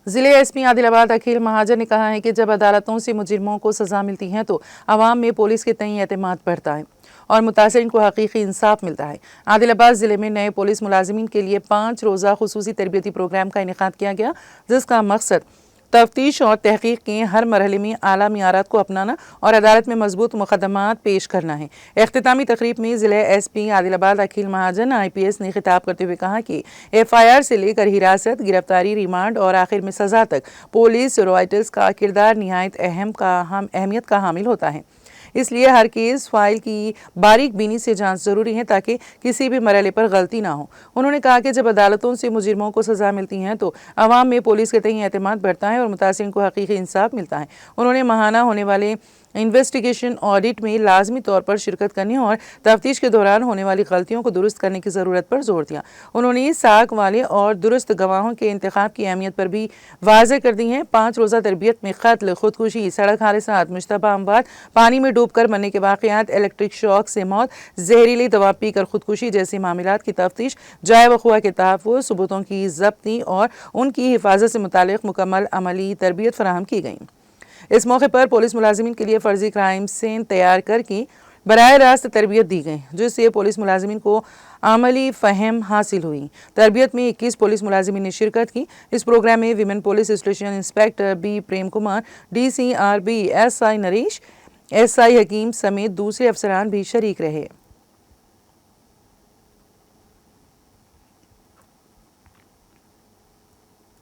ضلع S P عادل آباد اکھیل مہاجن نے کہا ہے کہ جب عدالتوں سے مجرموں کو سزا ملتی ہے تو عوام میں پولیس کے تئیں اعتماد بڑھتا ہے اور متاثرین کو حقیقی انصاف ملتا ہے۔ عادل آباد ضلع میں نئے پولیس ملازمین کے لیے 5 روزہ خصوصی تربیتی پروگرام کا انعقاد کیا گیا، جس کا مقصد تفتیش اور تحقیق کے ہر مرحلے میں اعلیٰ معیارات کو اپنانا اور عدالت میں مضبوط مقدمات پیش کرنا ہے۔ اختتامی تقریب میں ضلع ایس پی عادل آباد اکھیل مہاجن IPS نے خطاب کرتے ہوئے کہا کہ FIR سے لے کر حراست، گرفتاری، ریمانڈ اور آخر میں سزا تک پولیس رائٹرز کا کردار نہایت اہمیت کا حامل ہوتا ہے۔ اس لیے ہر کیس فائل کی باریک بینی سے جانچ ضروری ہے تاکہ کسی بھی مرحلے پر غلطی نہ ہو۔ انہوں نے کہا کہ جب عدالتوں سے مجرموں کو سزا ملتی ہے تو عوام میں پولیس کے تئیں اعتماد بڑھتا ہے اور متاثرین کو حقیقی انصاف ملتا ہے۔ انہوں نے ماہانہ ہونے والے انویسٹیگیشن آڈٹ میں لازمی طور پر شرکت کرنے اور تفتیش کے دوران ہونے والی غلطیوں کو درست کرنے کی ضرورت پر زور دیا۔ انہوں نے ساکھ والے اور درست گواہوں کے انتخاب کی اہمیت پر بھی واضح کر دی ہے۔ 5 روزہ تربیت میں قتل، خودکشی، سڑک حادثات، مشتبہ اموات، پانی میں ڈوب کر مرنے کے واقعات، الیکٹرک شاک سے موت، زہریلی دوا پی کر خودکشی جیسے معاملات کی تفتیش، جائے وقوع کے تحفظ، ثبوتوں کی ضبطی اور ان کی حفاظت سے متعلق مکمل عملی تربیت فراہم کی گئی۔ اس موقع پر پولیس ملازمین کے لیے فرضی کرائم سین تیار کر کے براہ راست تربیت دی گئی، جس سے پولیس ملازمین کو عملی فہم حاصل ہوئی۔ تربیت میں 21 پولیس ملازمین نے شرکت کی۔ اس پروگرام میں women police station inspector B Prem Kumar, DCRB SI Naresh, SI حکیم سمیت دوسرے افسران بھی شریک رہے۔